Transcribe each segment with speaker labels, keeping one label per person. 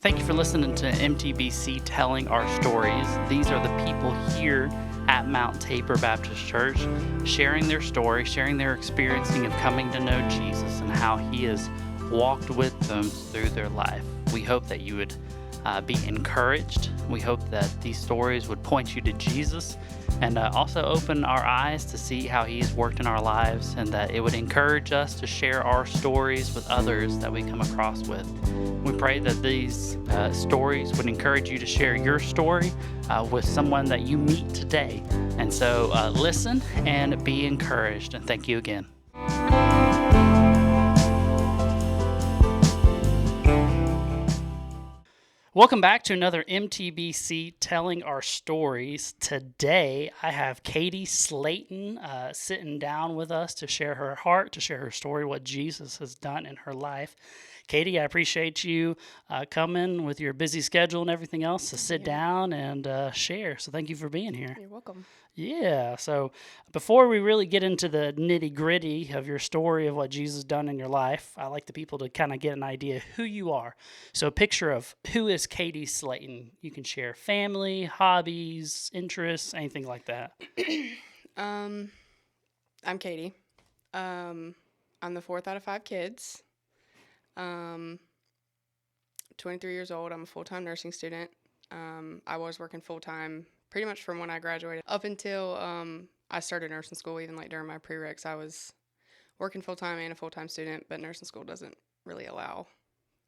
Speaker 1: Thank you for listening to MTBC Telling Our Stories. These are the people here at Mount Tabor Baptist Church sharing their story, sharing their experiencing of coming to know Jesus and how He has walked with them through their life. We hope that you would be encouraged. We hope that these stories would point you to Jesus and also open our eyes to see how He has worked in our lives, and that it would encourage us to share our stories with others that we come across with. We pray that these stories would encourage you to share your story with someone that you meet today. And so listen and be encouraged. And thank you again. Welcome back to another MTBC Telling Our Stories. Today, I have Katie Slaton sitting down with us to share her heart, to share her story, what Jesus has done in her life. Katie, I appreciate you coming with your busy schedule and everything else to sit down and share. So thank you for being here.
Speaker 2: You're welcome.
Speaker 1: Yeah, so before we really get into the nitty-gritty of your story of what Jesus has done in your life, I like the people to kind of get an idea who you are. So a picture of who is Katie Slaton. You can share family, hobbies, interests, anything like that.
Speaker 2: I'm Katie. I'm the fourth out of 5 kids. 23 years old. I'm a full-time nursing student. I was working full-time pretty much from when I graduated up until I started nursing school. Even like during my prereqs, I was working full-time and a full-time student, but nursing school doesn't really allow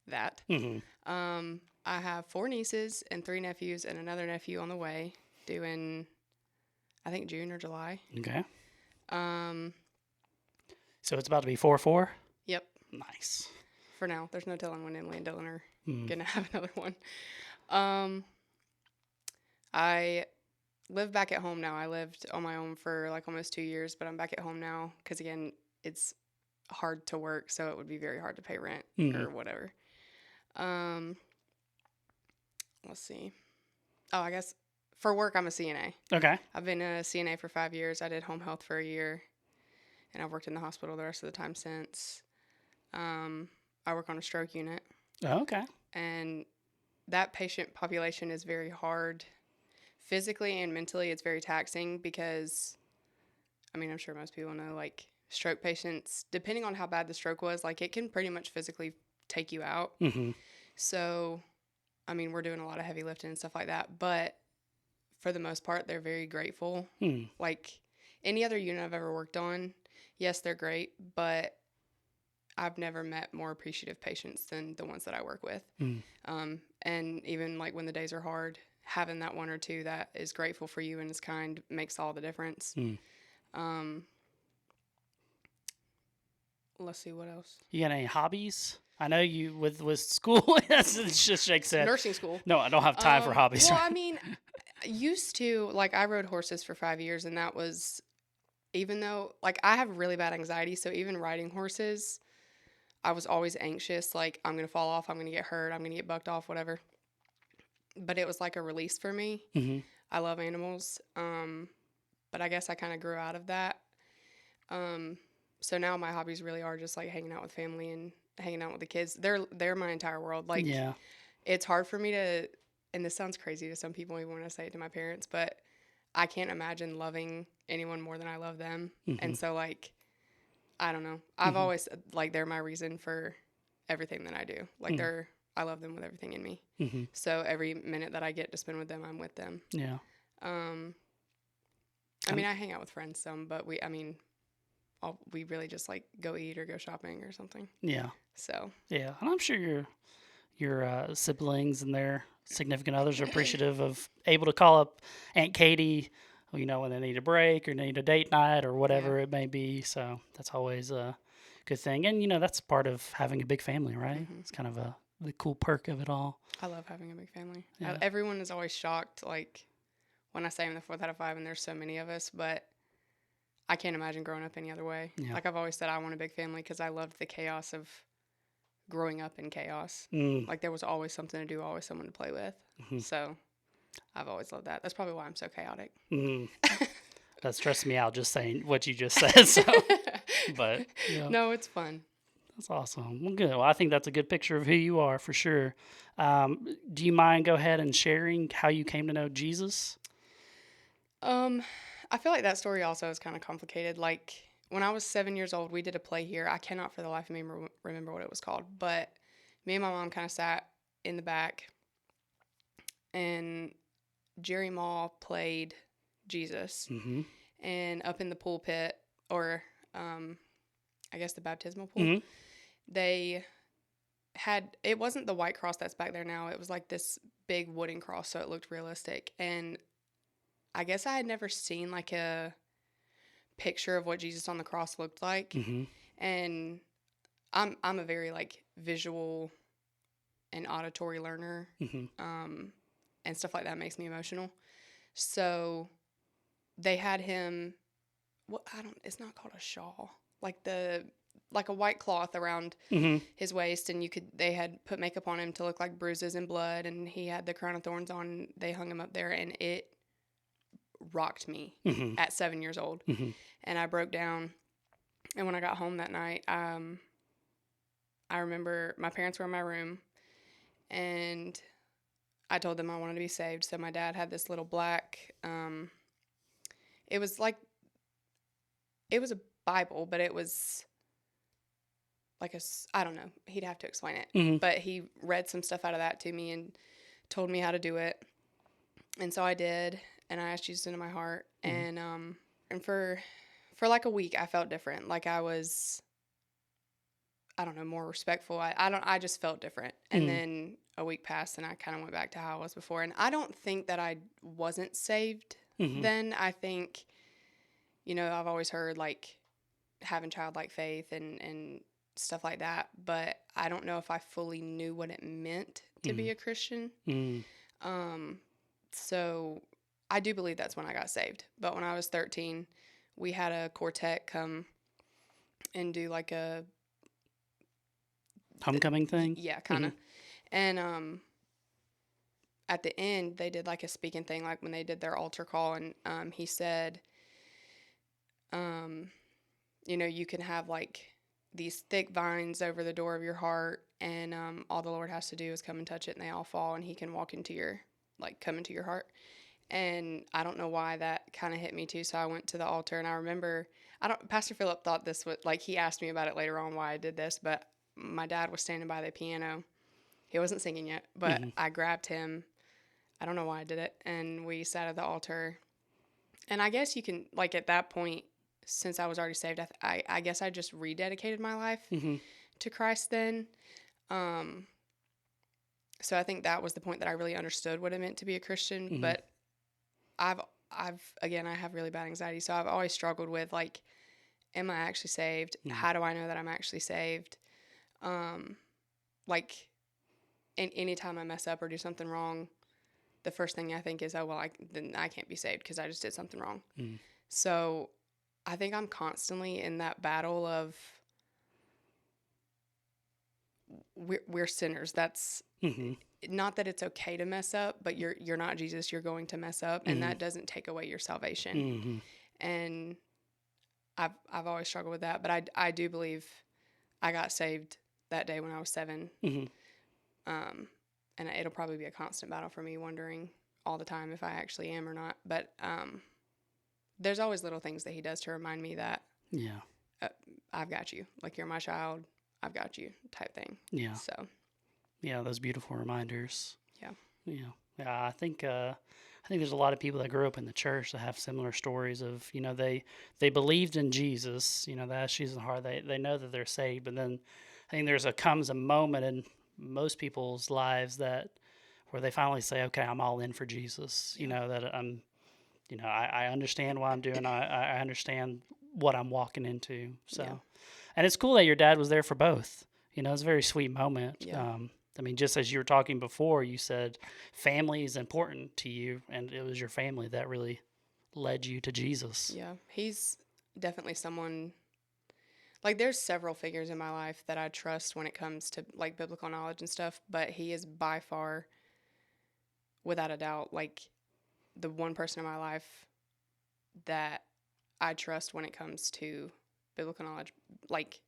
Speaker 2: that.
Speaker 1: Mm-hmm.
Speaker 2: I have 4 nieces and 3 nephews and another nephew on the way due in, I think, June or July.
Speaker 1: Okay.
Speaker 2: Um,
Speaker 1: So it's about to be 4-4?
Speaker 2: Yep.
Speaker 1: Nice.
Speaker 2: For now. There's no telling when Emily and Dylan are going to have another one. I live back at home now. I lived on my own for like almost 2 years, but I'm back at home now because, again, it's hard to work, so it would be very hard to pay rent or whatever. Let's see. Oh, I guess for work, I'm a CNA.
Speaker 1: Okay.
Speaker 2: I've been a CNA for 5 years. I did home health for a year, and I've worked in the hospital the rest of the time since. I work on a stroke unit.
Speaker 1: Oh, okay.
Speaker 2: And that patient population is very hard. Physically and mentally, it's very taxing because, I mean, I'm sure most people know, like, stroke patients, depending on how bad the stroke was, like, it can pretty much physically take you out.
Speaker 1: Mm-hmm.
Speaker 2: So, I mean, we're doing a lot of heavy lifting and stuff like that, but for the most part, they're very grateful. Like, any other unit I've ever worked on, yes, they're great, but I've never met more appreciative patients than the ones that I work with. And even, like, when the days are hard, having that one or two that is grateful for you and is kind makes all the difference. Let's see, what else?
Speaker 1: You got any hobbies? I know you with school. That's just Jake said.
Speaker 2: Nursing school.
Speaker 1: No, I don't have time for hobbies.
Speaker 2: Well, I mean, used to, like, I rode horses for 5 years, and that was, even though, like, I have really bad anxiety, so even riding horses, I was always anxious, like, I'm going to fall off, I'm going to get hurt, I'm going to get bucked off, whatever. But it was like a release for me.
Speaker 1: Mm-hmm.
Speaker 2: I love animals, but I guess I kind of grew out of that. So now my hobbies really are just, like, hanging out with family and hanging out with the kids. They're my entire world. Like,
Speaker 1: yeah.
Speaker 2: It's hard for me to, and this sounds crazy to some people even when I say it to my parents, but I can't imagine loving anyone more than I love them.
Speaker 1: Mm-hmm.
Speaker 2: And so, like, I don't know. I've always said, like, they're my reason for everything that I do. Like, I love them with everything in me.
Speaker 1: Mm-hmm.
Speaker 2: So every minute that I get to spend with them, I'm with them.
Speaker 1: Yeah.
Speaker 2: I mean, I hang out with friends some, but we really just, like, go eat or go shopping or something.
Speaker 1: Yeah.
Speaker 2: So.
Speaker 1: Yeah, and I'm sure your siblings and their significant others are appreciative of able to call up Aunt Katie, you know, when they need a break or need a date night or whatever it may be. So that's always a good thing. And, you know, that's part of having a big family, right? Mm-hmm. It's kind of the cool perk of it all.
Speaker 2: I love having a big family.
Speaker 1: Yeah.
Speaker 2: Everyone is always shocked, like, when I say I'm the 4th out of 5 and there's so many of us, but I can't imagine growing up any other way. Yeah. Like, I've always said I want a big family because I loved the chaos of growing up in chaos. Like, there was always something to do, always someone to play with. Mm-hmm. So I've always loved that. That's probably why I'm so chaotic.
Speaker 1: That stressed me out just saying what you just said. So, but
Speaker 2: no, it's fun.
Speaker 1: That's awesome. Well, good. Well, I think that's a good picture of who you are for sure. Do you mind go ahead and sharing how you came to know Jesus?
Speaker 2: Um, I feel like that story also is kind of complicated. Like when I was 7 years old, we did a play here. I cannot for the life of me remember what it was called, but me and my mom kind of sat in the back, and Jerry Maw played Jesus,
Speaker 1: Mm-hmm.
Speaker 2: and up in the pulpit, or I guess the baptismal pool,
Speaker 1: Mm-hmm.
Speaker 2: they had, it wasn't the white cross that's back there now. It was like this big wooden cross, so it looked realistic. And I guess I had never seen like a picture of what Jesus on the cross looked like.
Speaker 1: Mm-hmm.
Speaker 2: And I'm a very like visual and auditory learner.
Speaker 1: Mm-hmm.
Speaker 2: And stuff like that makes me emotional. So they had him, what, I don't, it's not called a shawl. Like a white cloth around
Speaker 1: Mm-hmm.
Speaker 2: his waist, and they had put makeup on him to look like bruises and blood, and he had the crown of thorns on. They hung him up there, and it rocked me
Speaker 1: Mm-hmm.
Speaker 2: at 7 years old.
Speaker 1: Mm-hmm.
Speaker 2: And I broke down. And when I got home that night, I remember my parents were in my room, and I told them I wanted to be saved. So my dad had this little black, it was like, it was a Bible, but it was like I don't know, he'd have to explain it.
Speaker 1: Mm-hmm.
Speaker 2: But he read some stuff out of that to me and told me how to do it. And so I did, and I asked Jesus into my heart.
Speaker 1: Mm-hmm.
Speaker 2: And for like a week I felt different. Like I was, I don't know, more respectful. I just felt different. And
Speaker 1: Mm-hmm.
Speaker 2: then a week passed, and I kind of went back to how I was before. And I don't think that I wasn't saved
Speaker 1: Mm-hmm.
Speaker 2: then. I think, I've always heard like having childlike faith and stuff like that, but I don't know if I fully knew what it meant to be a Christian. So I do believe that's when I got saved. But when I was 13, we had a quartet come and do like a
Speaker 1: Homecoming thing?
Speaker 2: yeah, kind of. And at the end, they did like a speaking thing, like when they did their altar call, and he said, you can have like these thick vines over the door of your heart, and all the Lord has to do is come and touch it, and they all fall, and he can walk into your, like, come into your heart. And I don't know why that kind of hit me too. So I went to the altar, and I remember, Pastor Philip thought this was, like, he asked me about it later on why I did this, but my dad was standing by the piano. He wasn't singing yet, but I grabbed him. I don't know why I did it. And we sat at the altar. And I guess you can, like, at that point, since I was already saved, I guess I just rededicated my life to Christ then. So I think that was the point that I really understood what it meant to be a Christian. But I have really bad anxiety. So I've always struggled with, like, am I actually saved? How do I know that I'm actually saved? Like, anytime I mess up or do something wrong, the first thing I think is, oh, well, then I can't be saved because I just did something wrong. So I think I'm constantly in that battle of we're sinners. That's not that it's okay to mess up, but you're not Jesus. You're going to mess up, and that doesn't take away your salvation. And I've always struggled with that, but I do believe I got saved that day when I was 7. And it'll probably be a constant battle for me, wondering all the time if I actually am or not. But there's always little things that he does to remind me that I've got you. Like, you're my child. I've got you, type thing.
Speaker 1: Yeah.
Speaker 2: So.
Speaker 1: Yeah, those beautiful reminders.
Speaker 2: Yeah.
Speaker 1: Yeah. Yeah. I think there's a lot of people that grew up in the church that have similar stories of, they believed in Jesus, they asked Jesus in the heart, they know that they're saved, but then I think comes a moment in most people's lives where they finally say, okay, I'm all in for Jesus. That I'm, I understand what I'm doing. I understand what I'm walking into. So, and it's cool that your dad was there for both. It's a very sweet moment.
Speaker 2: Yeah.
Speaker 1: Just as you were talking before, you said family is important to you, and it was your family that really led you to Jesus.
Speaker 2: Yeah. He's definitely someone, like, there's several figures in my life that I trust when it comes to, like, biblical knowledge and stuff, but he is by far, without a doubt, like, the one person in my life that I trust when it comes to biblical knowledge. Like,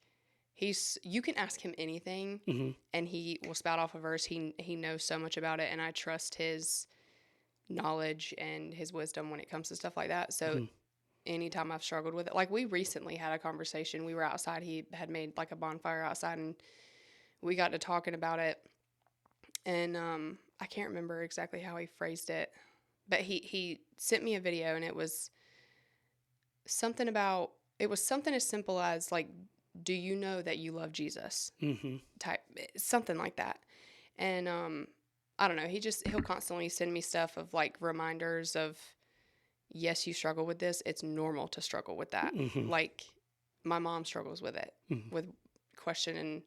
Speaker 2: you can ask him anything and he will spout off a verse. He knows so much about it, and I trust his knowledge and his wisdom when it comes to stuff like that. So anytime I've struggled with it, like we recently had a conversation, we were outside, he had made like a bonfire outside, and we got to talking about it. And I can't remember exactly how he phrased it, but he sent me a video, and it was something as simple as like, do you know that you love Jesus? Type something like that. And I don't know, he'll constantly send me stuff of like reminders of, yes, you struggle with this. It's normal to struggle with that. Like my mom struggles with it, with questioning,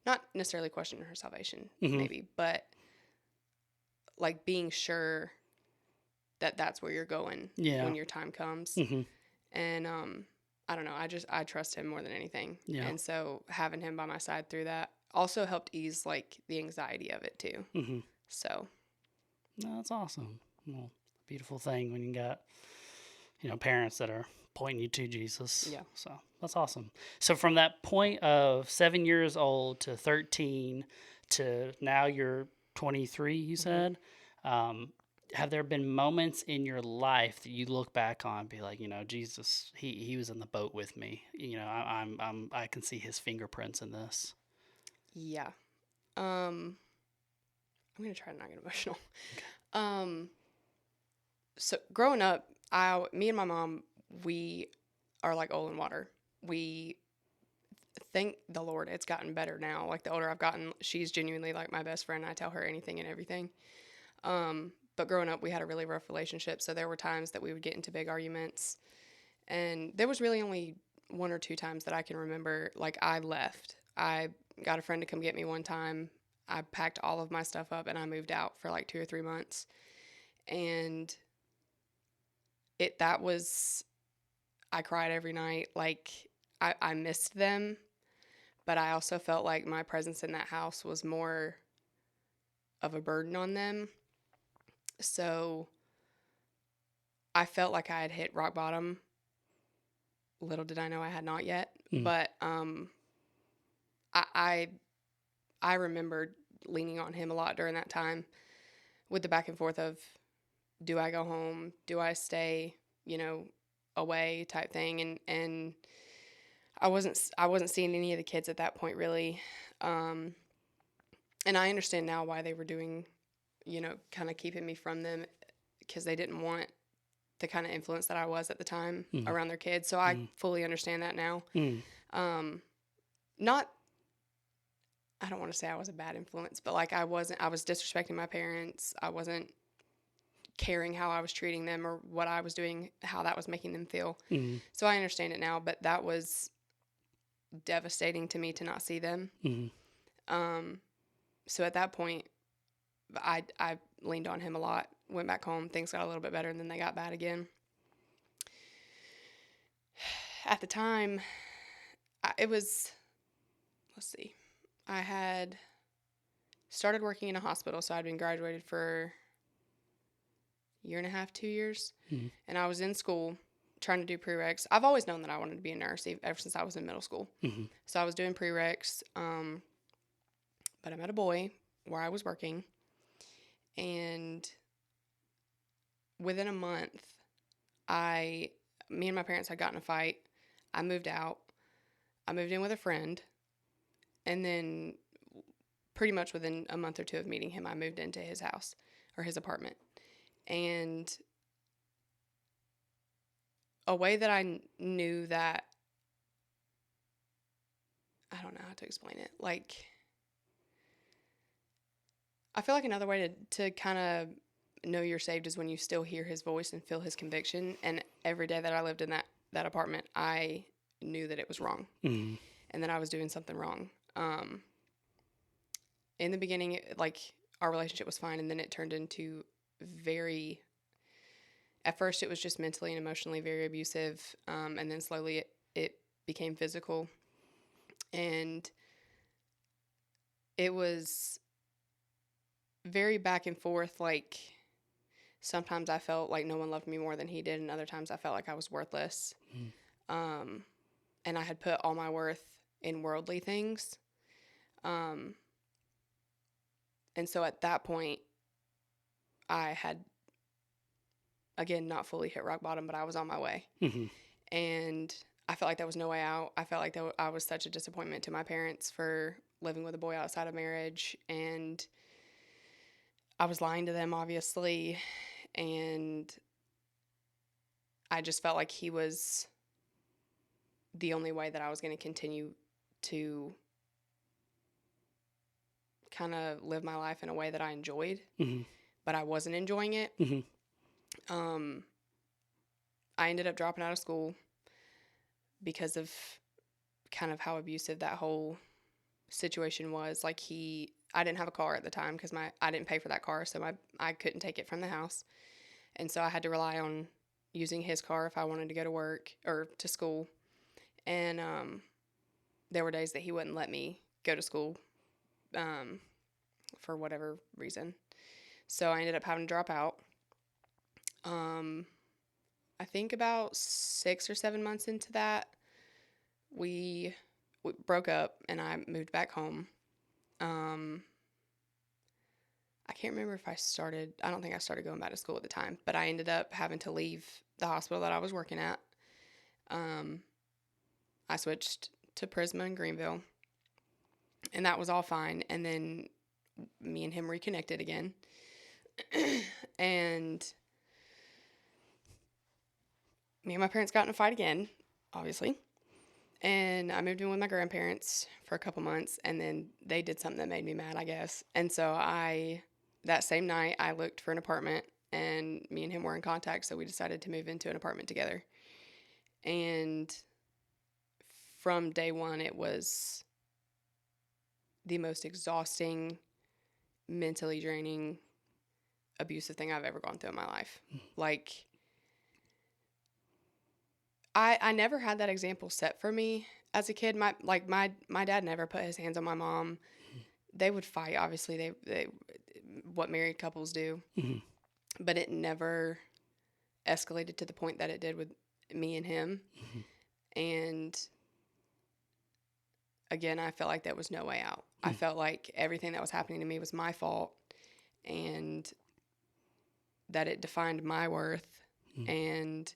Speaker 2: not necessarily questioning her salvation, maybe, but like being sure that that's where you're going when your time comes. And I don't know, I trust him more than anything. And so having him by my side through that also helped ease like the anxiety of it too. So
Speaker 1: no, that's awesome. Well, beautiful thing when you got, parents that are pointing you to Jesus.
Speaker 2: Yeah.
Speaker 1: So that's awesome. So from that point of 7 years old to 13 to now you're 23, you said, have there been moments in your life that you look back on and be like, Jesus, he was in the boat with me. I can see his fingerprints in this.
Speaker 2: Yeah. I'm going to try to not get emotional. Okay. So growing up, me and my mom, we are like oil and water. We thank the Lord it's gotten better now. Like the older I've gotten, she's genuinely like my best friend. I tell her anything and everything. But growing up, we had a really rough relationship. So there were times that we would get into big arguments. And there was really only 1 or 2 times that I can remember. Like I left. I got a friend to come get me one time. I packed all of my stuff up and I moved out for like 2 or 3 months. And I cried every night. Like I missed them, but I also felt like my presence in that house was more of a burden on them. So I felt like I had hit rock bottom. Little did I know I had not yet, but I remembered leaning on him a lot during that time with the back and forth of, do I go home? Do I stay, away type thing? And I wasn't seeing any of the kids at that point really. And I understand now why they were doing, kind of keeping me from them, because they didn't want the kind of influence that I was at the time around their kids. So I fully understand that now. I don't want to say I was a bad influence, but like I was disrespecting my parents. I wasn't caring how I was treating them or what I was doing, how that was making them feel. So I understand it now, but that was devastating to me to not see them. So at that point, I leaned on him a lot, went back home, things got a little bit better, and then they got bad again. At the time, I had started working in a hospital, so I'd been graduated for a year and a half, 2 years, and I was in school trying to do prereqs. I've always known that I wanted to be a nurse ever since I was in middle school. So I was doing prereqs, but I met a boy where I was working, and within a month, me and my parents had gotten in a fight. I moved out. I moved in with a friend, and then pretty much within a month or 2 of meeting him, I moved into his house or his apartment. And a way that I knew that, I don't know how to explain it. Like, I feel like another way to kind of know you're saved is when you still hear his voice and feel his conviction. And every day that I lived in that apartment, I knew that it was wrong and that I was doing something wrong. In the beginning, like our relationship was fine, and then it turned into at first it was just mentally and emotionally very abusive, and then slowly it became physical, and it was very back and forth. Like sometimes I felt like no one loved me more than he did, and other times I felt like I was worthless. And I had put all my worth in worldly things. And so at that point, I had, again, not fully hit rock bottom, but I was on my way.
Speaker 1: Mm-hmm.
Speaker 2: And I felt like there was no way out. I felt like I was such a disappointment to my parents for living with a boy outside of marriage. And I was lying to them, obviously. And I just felt like he was the only way that I was going to continue to kind of live my life in a way that I enjoyed,
Speaker 1: Mm-hmm.
Speaker 2: but I wasn't enjoying it.
Speaker 1: Mm-hmm.
Speaker 2: I ended up dropping out of school because of kind of how abusive that whole situation was. Like I didn't have a car at the time because I didn't pay for that car, so I couldn't take it from the house. And so I had to rely on using his car if I wanted to go to work or to school. And there were days that he wouldn't let me go to school for whatever reason. So I ended up having to drop out. I think about 6 or 7 months into that, we broke up and I moved back home. I can't remember if I don't think I started going back to school at the time, but I ended up having to leave the hospital that I was working at. I switched to Prisma in Greenville, and that was all fine. And then me and him reconnected again. And me and my parents got in a fight again, obviously. And I moved in with my grandparents for a couple months, and then they did something that made me mad, I guess. And so that same night, I looked for an apartment, and me and him were in contact, so we decided to move into an apartment together. And from day one, it was the most exhausting, mentally draining, abusive thing I've ever gone through in my life. Like, I never had that example set for me as a kid. My dad never put his hands on my mom. They would fight, obviously. They what married couples do.
Speaker 1: Mm-hmm.
Speaker 2: But it never escalated to the point that it did with me and him. Mm-hmm. And again, I felt like there was no way out. Mm-hmm. I felt like everything that was happening to me was my fault, and that it defined my worth. Mm-hmm. And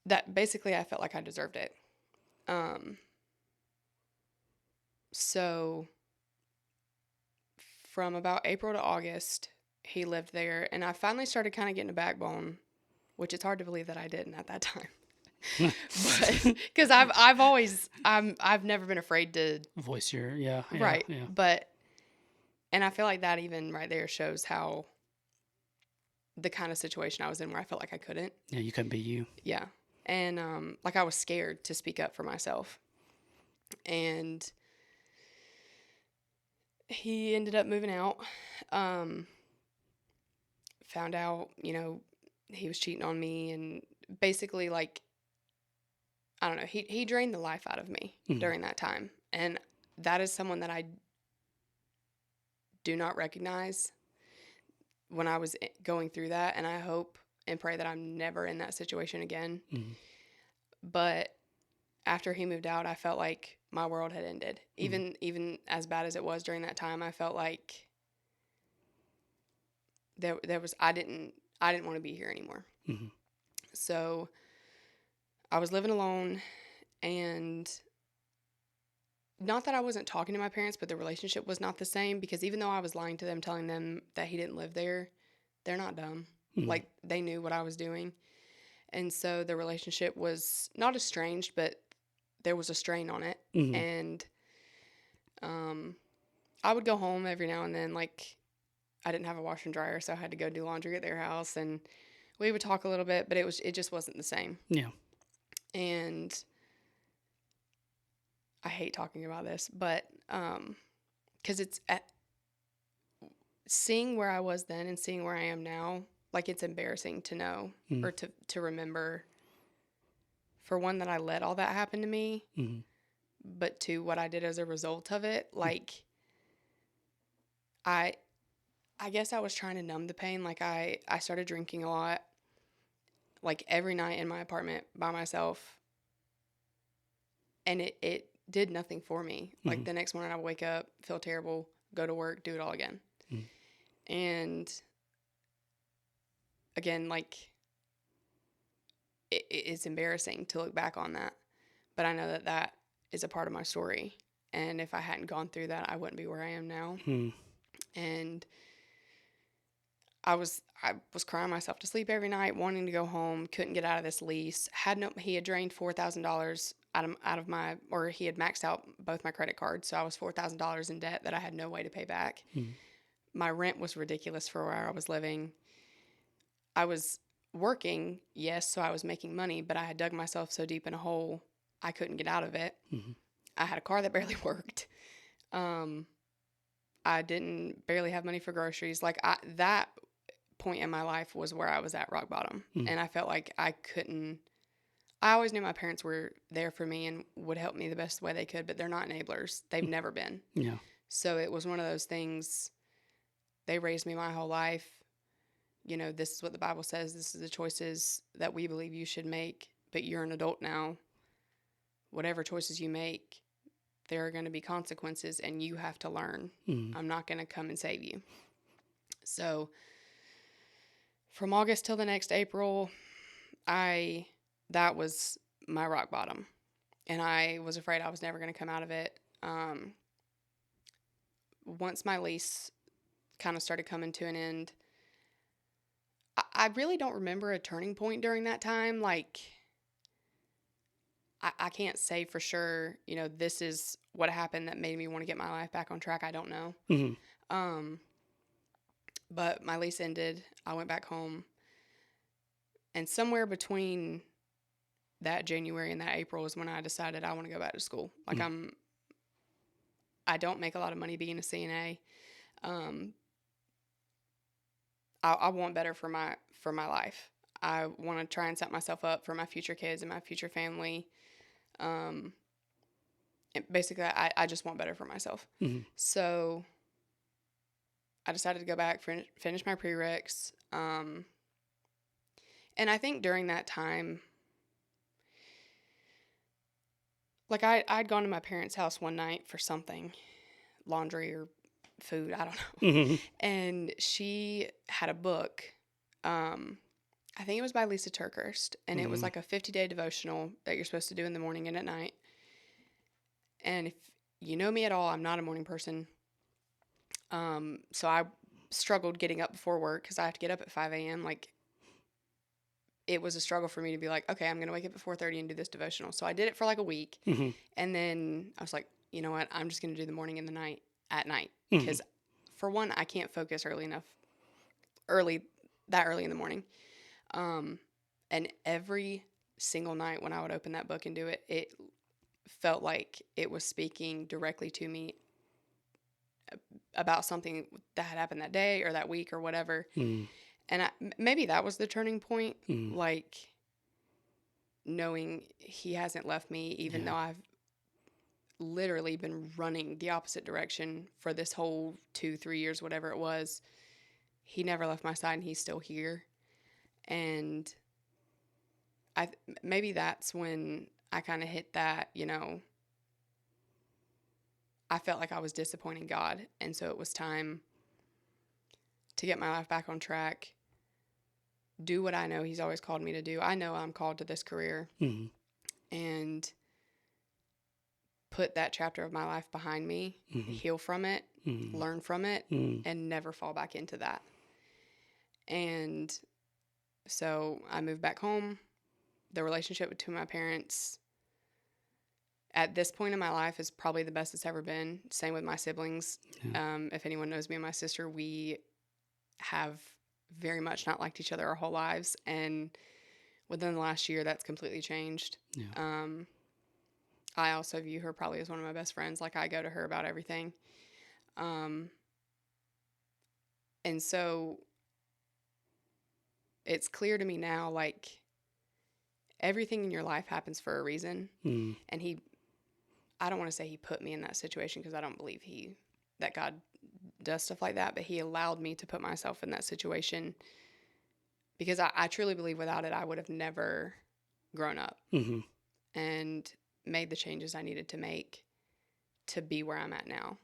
Speaker 2: that basically I felt like I deserved it. So from about April to August, he lived there, and I finally started kind of getting a backbone, which it's hard to believe that I didn't at that time. But because I've never been afraid to
Speaker 1: voice your
Speaker 2: right.
Speaker 1: Yeah.
Speaker 2: But and I feel like that even right there shows how the kind of situation I was in where I felt like I couldn't.
Speaker 1: Yeah, you couldn't be you.
Speaker 2: Yeah. And like I was scared to speak up for myself. And he ended up moving out. Found out, he was cheating on me, and basically, like, I don't know, he drained the life out of me mm-hmm. during that time. And that is someone that I do not recognize when I was going through that. And I hope and pray that I'm never in that situation again. Mm-hmm. But after he moved out, I felt like my world had ended. Mm-hmm. Even as bad as it was during that time, I felt like there was I didn't want to be here anymore. Mm-hmm. So I was living alone, and not that I wasn't talking to my parents, but the relationship was not the same, because even though I was lying to them, telling them that he didn't live there, they're not dumb. Mm-hmm. Like, they knew what I was doing. And so the relationship was not estranged, but there was a strain on it. Mm-hmm. And I would go home every now and then. Like, I didn't have a washer and dryer, so I had to go do laundry at their house, and we would talk a little bit, but it just wasn't the same.
Speaker 1: Yeah.
Speaker 2: And I hate talking about this, but because it's seeing where I was then and seeing where I am now, like, it's embarrassing to know mm-hmm. or to remember, for one, that I let all that happen to me, mm-hmm. but two, what I did as a result of it. Like, I guess I was trying to numb the pain. Like, I started drinking a lot, like, every night in my apartment by myself. And it did nothing for me. Like the next morning I would wake up, feel terrible, go to work, do it all again. And again, like it's embarrassing to look back on that, but I know that that is a part of my story. And if I hadn't gone through that, I wouldn't be where I am now. And I was crying myself to sleep every night, wanting to go home, couldn't get out of this lease. He had drained $4,000 out of my, or he had maxed out both my credit cards, so I was $4,000 in debt that I had no way to pay back. My rent was ridiculous for where I was living. I was working, yes, so I was making money, but I had dug myself so deep in a hole, I couldn't get out of it. I had a car that barely worked. I didn't barely have money for groceries. Like that point in my life was where I was at rock bottom. And I felt like I always knew my parents were there for me and would help me the best way they could, but they're not enablers. They've never been.
Speaker 1: Yeah.
Speaker 2: So it was one of those things. They raised me my whole life. You know, this is what the Bible says. This is the choices that we believe you should make, but you're an adult now. Whatever choices you make, there are going to be consequences and you have to learn. I'm not going to come and save you. So from August till the next April, that was my rock bottom. And I was afraid I was never going to come out of it. Once my lease kind of started coming to an end, I really don't remember a turning point during that time. Like, I can't say for sure, you know, this is what happened that made me want to get my life back on track. I don't know. But my lease ended. I went back home. And somewhere between that January and that April is when I decided I want to go back to school. Like I don't make a lot of money being a CNA. I want better for my life. I want to try and set myself up for my future kids and my future family. And basically, I just want better for myself. So I decided to go back, finish my prereqs. And I think during that time, like I'd gone to my parents' house one night for something, laundry or food, I don't know. And she had a book. I think it was by Lisa TerKeurst, and it was like a 50-day devotional that you're supposed to do in the morning and at night. And if you know me at all, I'm not a morning person. So I struggled getting up before work because I have to get up at 5 a.m. Like, it was a struggle for me to be like, okay, I'm going to wake up at 4:30 and do this devotional. So I did it for like a week. And then I was like, you know what? I'm just going to do the morning and the night at night. Because for one, I can't focus that early in the morning. And every single night when I would open that book and do it, it felt like it was speaking directly to me about something that had happened that day or that week or whatever. And maybe that was the turning point, like knowing he hasn't left me, even though I've literally been running the opposite direction for this whole 2-3 years, whatever it was. He never left my side and he's still here. And maybe that's when I kind of hit that, you know, I felt like I was disappointing God. And so it was time to get my life back on track, do what I know he's always called me to do. I know I'm called to this career, and put that chapter of my life behind me, heal from it, learn from it, and never fall back into that. And so I moved back home. The relationship between my parents at this point in my life is probably the best it's ever been. Same with my siblings. If anyone knows me and my sister, we have very much not liked each other our whole lives. And within the last year, that's completely changed. I also view her probably as one of my best friends. Like, I go to her about everything. And so it's clear to me now, like, everything in your life happens for a reason. And I don't want to say he put me in that situation, because I don't believe that God does stuff like that, but he allowed me to put myself in that situation, because I truly believe without it, I would have never grown up. And made the changes I needed to make to be where I'm at now.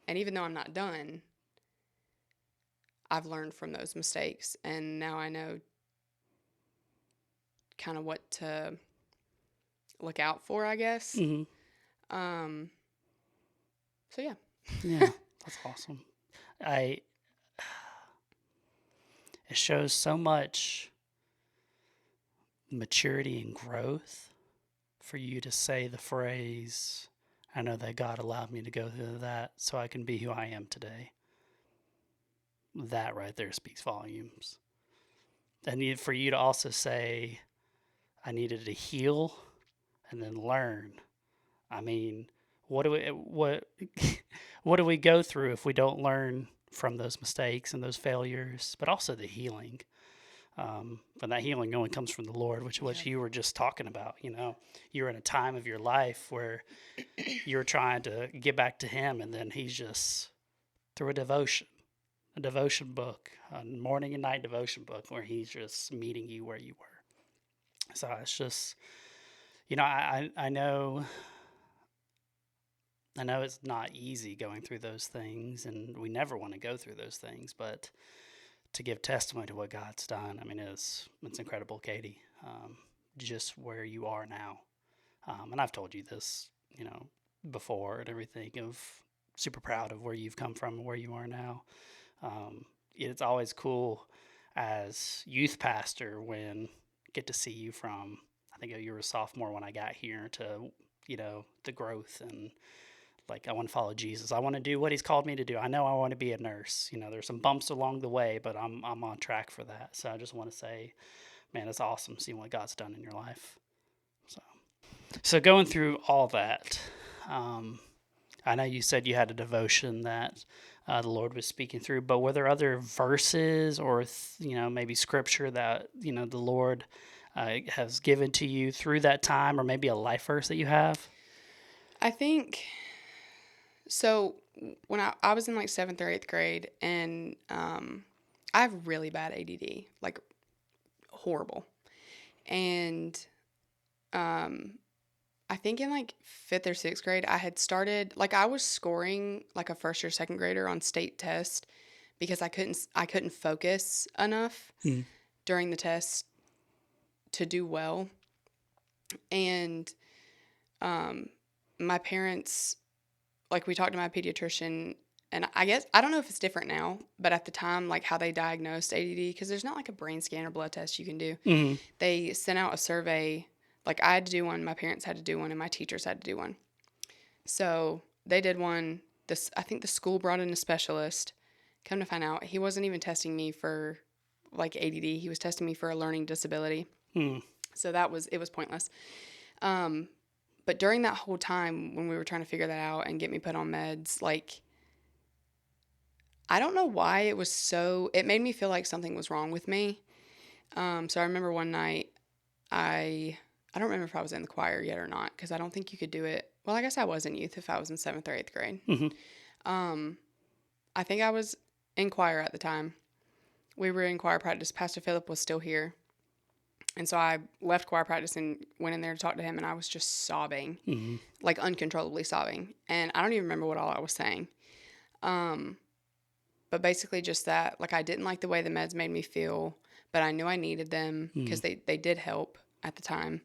Speaker 2: And even though I'm not done, I've learned from those mistakes, and now I know kind of what to look out for, I guess. So yeah.
Speaker 1: Yeah, that's awesome. It shows so much maturity and growth for you to say the phrase, I know that God allowed me to go through that so I can be who I am today. That right there speaks volumes. And for you to also say, I needed to heal and then learn. I mean, what do we go through if we don't learn from those mistakes and those failures, but also the healing? And that healing only comes from the Lord, which what you were just talking about. You're in a time of your life where you're trying to get back to Him, and then He's just through a devotion book, a morning and night devotion book, where He's just meeting you where you were. So it's just, I know it's not easy going through those things, and we never want to go through those things, but to give testimony to what God's done, I mean, it's incredible, Katie, just where you are now. And I've told you this, before and everything, of super proud of where you've come from and where you are now. It's always cool as youth pastor when get to see you from, I think you were a sophomore when I got here, to, the growth and, like, I want to follow Jesus. I want to do what He's called me to do. I know I want to be a nurse. There's some bumps along the way, but I'm on track for that. So I just want to say, man, it's awesome seeing what God's done in your life. So going through all that, I know you said you had a devotion that the Lord was speaking through, but were there other verses or, maybe scripture that, the Lord has given to you through that time, or maybe a life verse that you have?
Speaker 2: I think... So when I was in like 7th or 8th grade, and I have really bad ADD, like horrible. And I think in like 5th or 6th grade, I had started, like, I was scoring like a first or second grader on state test because I couldn't focus enough during the test to do well. And my parents, like, we talked to my pediatrician, and I guess, I don't know if it's different now, but at the time, like, how they diagnosed ADD, because there's not like a brain scan or blood test you can do. They sent out a survey. Like, I had to do one, my parents had to do one, and my teachers had to do one. So they did one. I think the school brought in a specialist. Come to find out, he wasn't even testing me for like ADD. He was testing me for a learning disability. So it was pointless. But during that whole time when we were trying to figure that out and get me put on meds, like, I don't know why it made me feel like something was wrong with me. So I remember one night, I don't remember if I was in the choir yet or not, because I don't think you could do it. Well, I guess I was in youth if I was in 7th or 8th grade. I think I was in choir at the time. We were in choir practice. Pastor Philip was still here. And so I left choir practice and went in there to talk to him, and I was just sobbing, like uncontrollably sobbing. And I don't even remember what all I was saying. But basically just that, like, I didn't like the way the meds made me feel, but I knew I needed them because they did help at the time.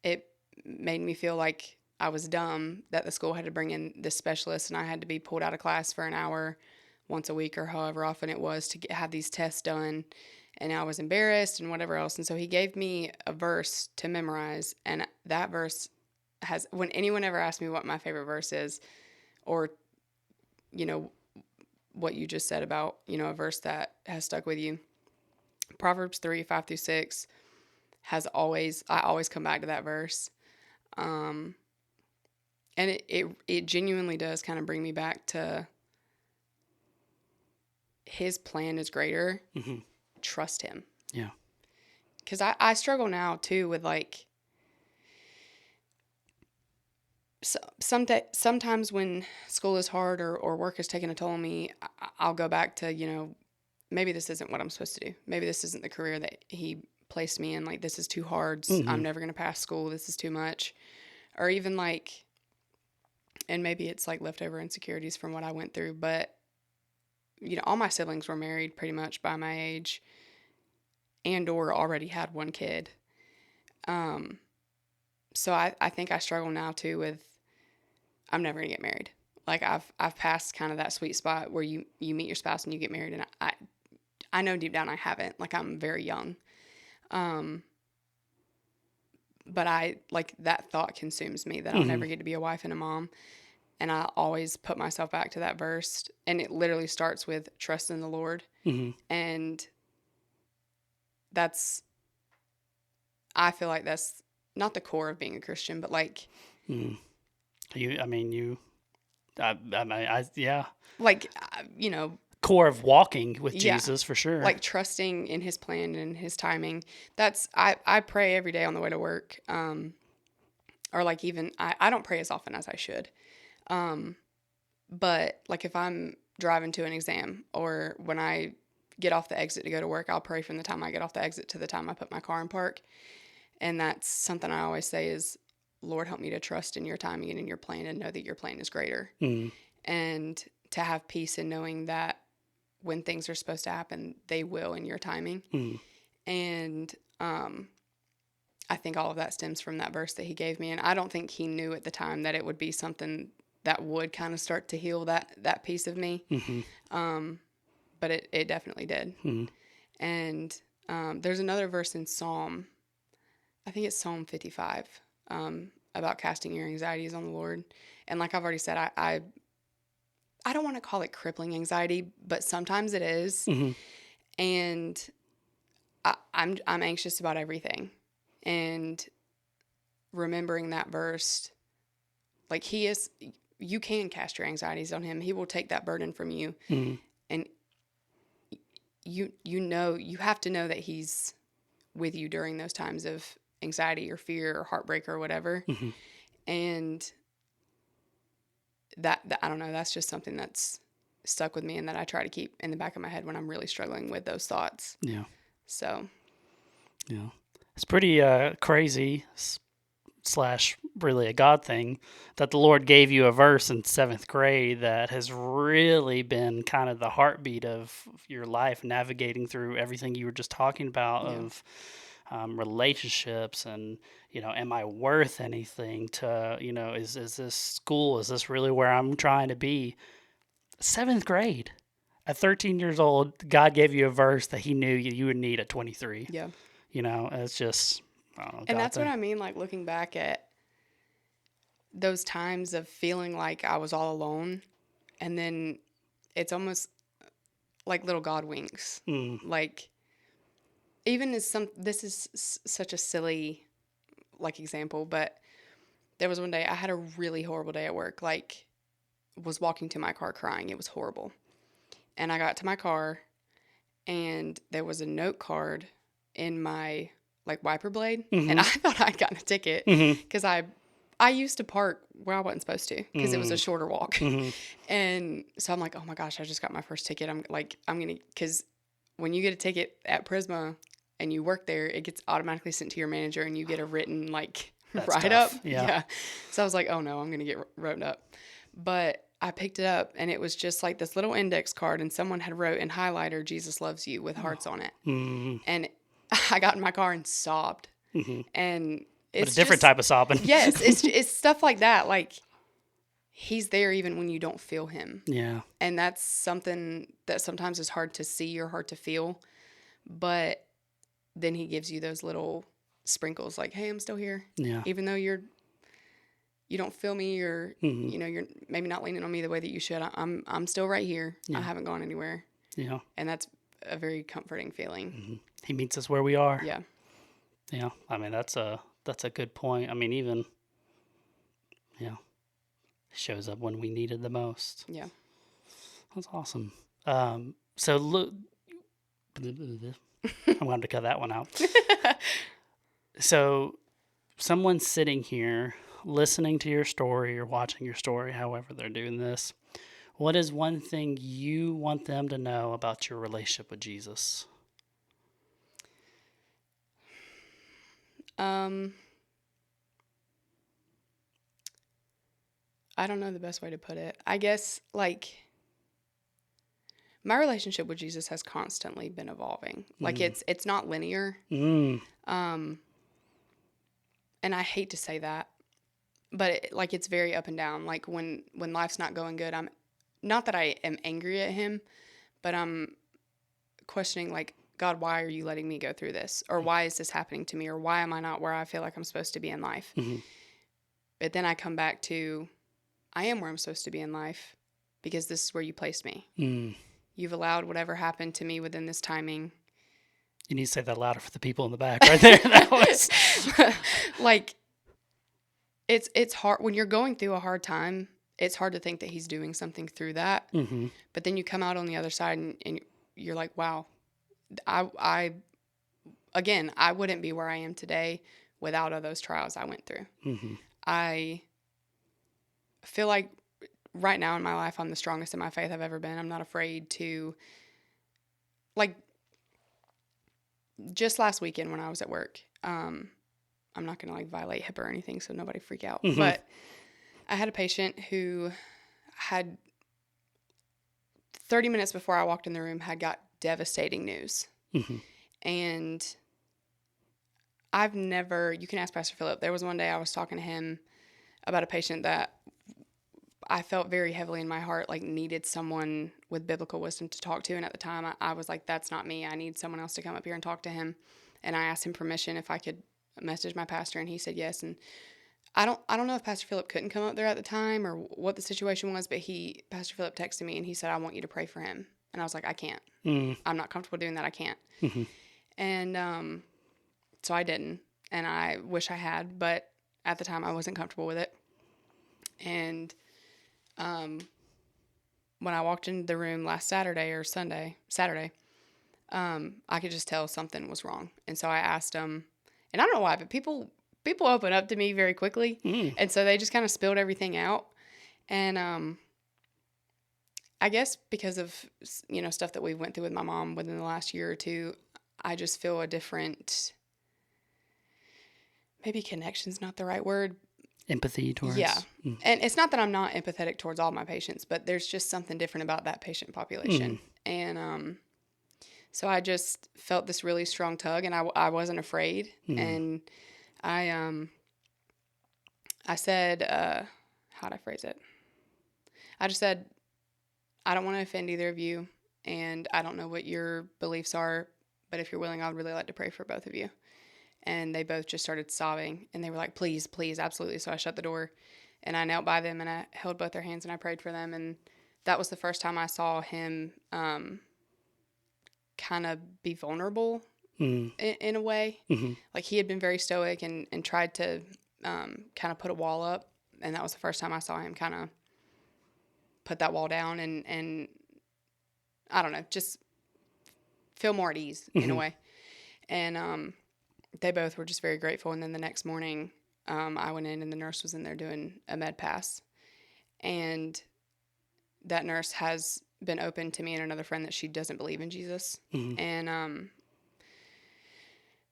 Speaker 2: It made me feel like I was dumb that the school had to bring in this specialist and I had to be pulled out of class for an hour once a week or however often it was to have these tests done. And I was embarrassed and whatever else. And so he gave me a verse to memorize. And that verse when anyone ever asks me what my favorite verse is, or, what you just said about, a verse that has stuck with you, Proverbs 3:5-6 I always come back to that verse. And it genuinely does kind of bring me back to His plan is greater. Trust Him.
Speaker 1: Yeah.
Speaker 2: Because I struggle now too with, like, sometimes when school is hard or work is taking a toll on me, I'll go back to, maybe this isn't what I'm supposed to do. Maybe this isn't the career that He placed me in, like, this is too hard.
Speaker 1: Mm-hmm.
Speaker 2: I'm never going to pass school. This is too much. Or even like, and maybe it's like leftover insecurities from what I went through, but all my siblings were married pretty much by my age and or already had one kid. So I think I struggle now too with, I'm never gonna get married. Like I've passed kind of that sweet spot where you meet your spouse and you get married, and I know deep down I haven't. Like I'm very young. But I like that thought consumes me that I'll never get to be a wife and a mom. And I always put myself back to that verse, and it literally starts with trust in the Lord. And I feel like that's not the core of being a Christian, but like,
Speaker 1: Yeah.
Speaker 2: Like,
Speaker 1: core of walking with Jesus for sure.
Speaker 2: Like trusting in his plan and his timing. I pray every day on the way to work. Or like even, I don't pray as often as I should. But like if I'm driving to an exam or when I get off the exit to go to work, I'll pray from the time I get off the exit to the time I put my car in park. And that's something I always say is, Lord, help me to trust in your timing and in your plan and know that your plan is greater. And to have peace in knowing that when things are supposed to happen, they will in your timing. And I think all of that stems from that verse that he gave me. And I don't think he knew at the time that it would be something that would kind of start to heal that piece of me. But it definitely did. And there's another verse in Psalm, I think it's Psalm 55, about casting your anxieties on the Lord. And like I've already said, I don't want to call it crippling anxiety, but sometimes it is. And I'm anxious about everything. And remembering that verse, like you can cast your anxieties on him. He will take that burden from you. And you have to know that he's with you during those times of anxiety or fear or heartbreak or whatever. And that I don't know, that's just something that's stuck with me and that I try to keep in the back of my head when I'm really struggling with those thoughts.
Speaker 1: Yeah.
Speaker 2: So.
Speaker 1: Yeah. It's pretty crazy / really a God thing that the Lord gave you a verse in 7th grade that has really been kind of the heartbeat of your life, navigating through everything you were just talking about of relationships and, am I worth anything to, is this school, is this really where I'm trying to be? 7th grade. At 13 years old, God gave you a verse that he knew you would need at 23.
Speaker 2: Yeah.
Speaker 1: It's just, I don't know.
Speaker 2: And that's what I mean, like looking back at those times of feeling like I was all alone, and then it's almost like little God winks. Like, even as this is such a silly, like, example, but there was one day I had a really horrible day at work, like, was walking to my car crying. It was horrible. And I got to my car, and there was a note card in my like wiper blade, and I thought I'd gotten a ticket because I used to park where I wasn't supposed to because it was a shorter walk. And so I'm like, oh my gosh, I just got my first ticket. I'm gonna, because when you get a ticket at Prisma and you work there, it gets automatically sent to your manager and you get a written like write up. Yeah. So I was like, oh no, I'm gonna get wrote up. But I picked it up, and it was just like this little index card, and someone had wrote in highlighter, "Jesus loves you" with hearts on it. And I got in my car and sobbed. And it's
Speaker 1: a different type of sobbing.
Speaker 2: Yes, it's stuff like that. Like, he's there even when you don't feel him.
Speaker 1: Yeah.
Speaker 2: And that's something that sometimes is hard to see or hard to feel. But then he gives you those little sprinkles like, hey, I'm still here.
Speaker 1: Yeah.
Speaker 2: Even though you don't feel me, or you're maybe not leaning on me the way that you should. I'm still right here. Yeah. I haven't gone anywhere.
Speaker 1: Yeah.
Speaker 2: And that's a very comforting feeling.
Speaker 1: He meets us where we are.
Speaker 2: Yeah.
Speaker 1: Yeah. I mean, that's a good point. I mean, even he shows up when we need it the most.
Speaker 2: Yeah.
Speaker 1: That's awesome. So look, I'm going to cut that one out. So someone sitting here listening to your story or watching your story, however they're doing this, what is one thing you want them to know about your relationship with Jesus?
Speaker 2: I don't know the best way to put it. I guess, like, my relationship with Jesus has constantly been evolving. Like, it's not linear. And I hate to say that, but it's very up and down. Like, when life's not going good, I'm not that I am angry at him, but I'm questioning, like, God, why are you letting me go through this? Or why is this happening to me? Or why am I not where I feel like I'm supposed to be in life? But then I come back to, I am where I'm supposed to be in life because this is where you placed me. You've allowed whatever happened to me within this timing.
Speaker 1: You need to say that louder for the people in the back right there. That was
Speaker 2: like, it's hard when you're going through a hard time. It's hard to think that he's doing something through that. But then you come out on the other side and you're like, wow, I wouldn't be where I am today without all those trials I went through. I feel like right now in my life, I'm the strongest in my faith I've ever been. I'm not afraid to, like, just last weekend when I was at work, I'm not going to, like, violate HIPAA or anything, so nobody freak out. But I had a patient who had 30 minutes before I walked in the room had got devastating news. And you can ask Pastor Philip, there was one day I was talking to him about a patient that I felt very heavily in my heart, like, needed someone with biblical wisdom to talk to. And at the time I was like, that's not me. I need someone else to come up here and talk to him. And I asked him permission if I could message my pastor, and he said yes. And I don't know if Pastor Philip couldn't come up there at the time or what the situation was, but Pastor Philip texted me and he said, I want you to pray for him. And I was like, I can't. I'm not comfortable doing that. I can't. And so I didn't. And I wish I had, but at the time I wasn't comfortable with it. And when I walked into the room last Saturday, I could just tell something was wrong. And so I asked him, and I don't know why, but people open up to me very quickly. And so they just kind of spilled everything out. And I guess because of, stuff that we went through with my mom within the last year or two, I just feel a different, maybe connection's not the right word.
Speaker 1: Empathy towards.
Speaker 2: Yeah. And it's not that I'm not empathetic towards all my patients, but there's just something different about that patient population. And so I just felt this really strong tug, and I wasn't afraid. And I said, how'd I phrase it? I just said, I don't want to offend either of you, and I don't know what your beliefs are, but if you're willing, I'd really like to pray for both of you. And they both just started sobbing, and they were like, please, please, absolutely. So I shut the door, and I knelt by them, and I held both their hands, and I prayed for them. And that was the first time I saw him kind of be vulnerable in a way. Like, he had been very stoic and tried to kind of put a wall up, and that was the first time I saw him kind of put that wall down and I don't know, just feel more at ease in a way. And they both were just very grateful. And then the next morning, I went in and the nurse was in there doing a med pass. And that nurse has been open to me and another friend that she doesn't believe in Jesus. And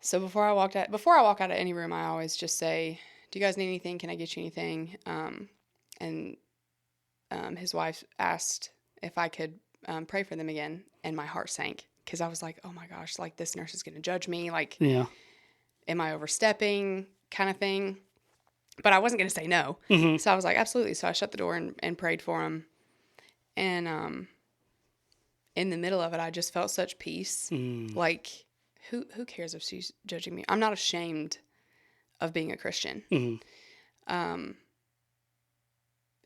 Speaker 2: so before I walk out of any room, I always just say, do you guys need anything? Can I get you anything? And his wife asked if I could pray for them again. And my heart sank because I was like, oh my gosh, like, this nurse is going to judge me. Like, am I overstepping kind of thing? But I wasn't going to say no. So I was like, absolutely. So I shut the door and prayed for him. And in the middle of it, I just felt such peace. Like, who cares if she's judging me? I'm not ashamed of being a Christian.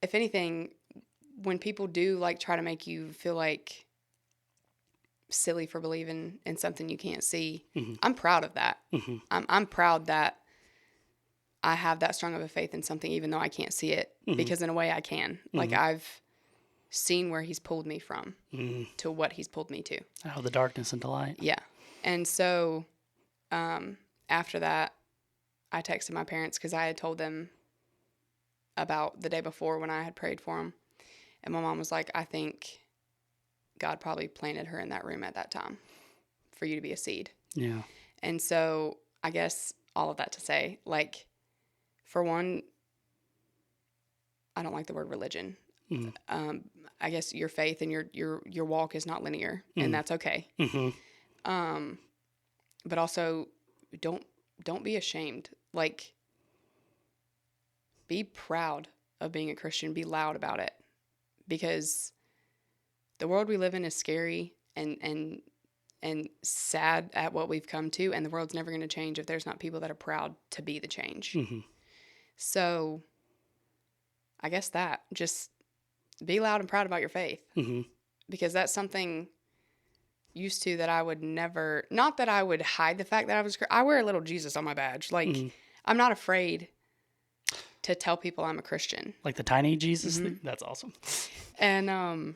Speaker 2: If anything, when people do, like, try to make you feel like silly for believing in something you can't see, I'm proud of that. I'm proud that I have that strong of a faith in something, even though I can't see it, because in a way I can. Like, I've seen where he's pulled me from to what he's pulled me to.
Speaker 1: Out of the darkness into light.
Speaker 2: Yeah. And so after that, I texted my parents because I had told them about the day before when I had prayed for him. And my mom was like, I think God probably planted her in that room at that time for you to be a seed.
Speaker 1: Yeah.
Speaker 2: And so I guess all of that to say, like, for one, I don't like the word religion. I guess your faith and your walk is not linear, and that's okay. But also, don't be ashamed. Like, be proud of being a Christian. Be loud about it, because the world we live in is scary and sad at what we've come to, and the world's never going to change if there's not people that are proud to be the change. So, I guess that just be loud and proud about your faith, because that's something used to that I would never, not that I would hide the fact that I wear a little Jesus on my badge. Like, I'm not afraid to tell people I'm a Christian.
Speaker 1: Like the tiny Jesus thing? That's awesome.
Speaker 2: And,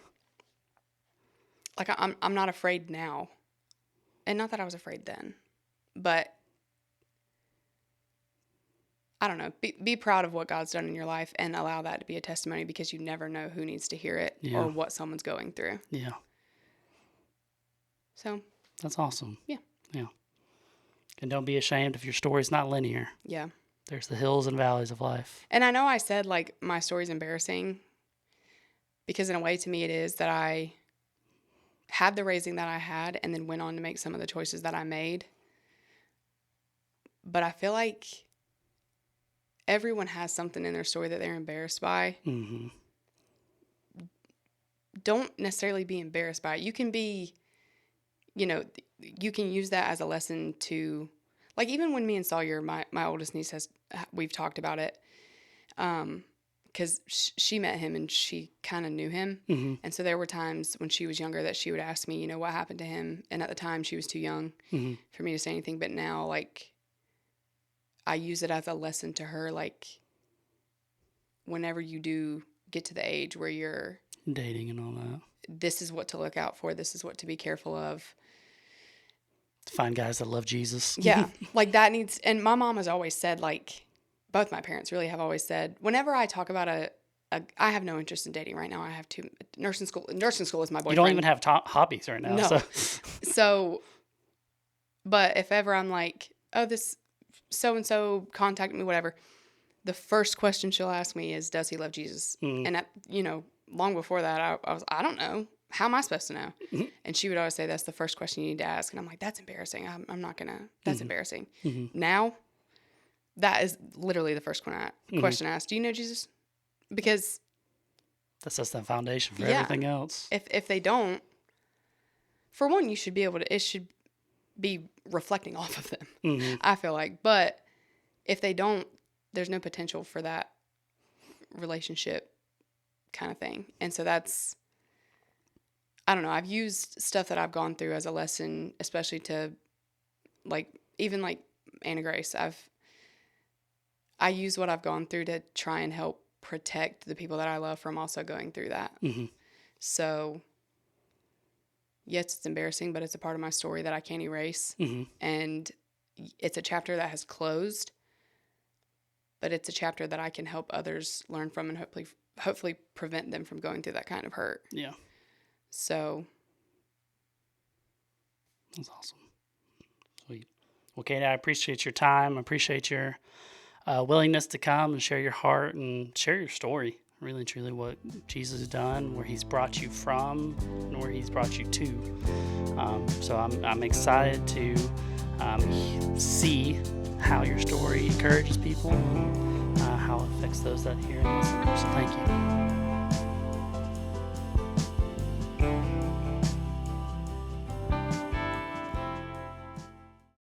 Speaker 2: like, I'm not afraid now. And not that I was afraid then, but I don't know, be proud of what God's done in your life and allow that to be a testimony, because you never know who needs to hear it or what someone's going through.
Speaker 1: Yeah.
Speaker 2: So.
Speaker 1: That's awesome.
Speaker 2: Yeah.
Speaker 1: Yeah. And don't be ashamed if your story's not linear.
Speaker 2: Yeah.
Speaker 1: There's the hills and valleys of life.
Speaker 2: And I know I said, like, my story's embarrassing, because in a way to me it is, that I had the raising that I had and then went on to make some of the choices that I made. But I feel like everyone has something in their story that they're embarrassed by. Don't necessarily be embarrassed by it. You can be, you can use that as a lesson to, like, even when me and Sawyer, my oldest niece, we've talked about it, because she met him and she kind of knew him. And so there were times when she was younger that she would ask me, what happened to him? And at the time she was too young for me to say anything. But now, like, I use it as a lesson to her, like, whenever you do get to the age where you're
Speaker 1: dating and all that,
Speaker 2: this is what to look out for. This is what to be careful of.
Speaker 1: Find guys that love Jesus.
Speaker 2: Yeah. Like, that needs, and my mom has always said, like, both my parents really have always said, whenever I talk about I have no interest in dating right now. I have nursing school is my boyfriend.
Speaker 1: You don't even have hobbies right now.
Speaker 2: No. So, but if ever I'm like, oh, this so-and-so contacted me, whatever, the first question she'll ask me is, does he love Jesus? And long before that, I don't know. How am I supposed to know? And she would always say, that's the first question you need to ask. And I'm like, that's embarrassing. I'm not going to, that's embarrassing. Now, that is literally the first question asked. Do you know Jesus? Because
Speaker 1: that sets the foundation for everything else.
Speaker 2: If they don't, for one, you should be able to, it should be reflecting off of them, I feel like. But if they don't, there's no potential for that relationship kind of thing. And so that's, I don't know, I've used stuff that I've gone through as a lesson, especially to, like, even like Anna Grace, I use what I've gone through to try and help protect the people that I love from also going through that. So, yes, it's embarrassing, but it's a part of my story that I can't erase. And it's a chapter that has closed, but it's a chapter that I can help others learn from and hopefully prevent them from going through that kind of hurt.
Speaker 1: Yeah.
Speaker 2: So.
Speaker 1: That's awesome. Sweet. Well, Katie, I appreciate your time. I appreciate your willingness to come and share your heart and share your story. Really, truly what Jesus has done, where he's brought you from, and where he's brought you to. So I'm excited to see how your story encourages people and how it affects those that hear and listen. So thank you.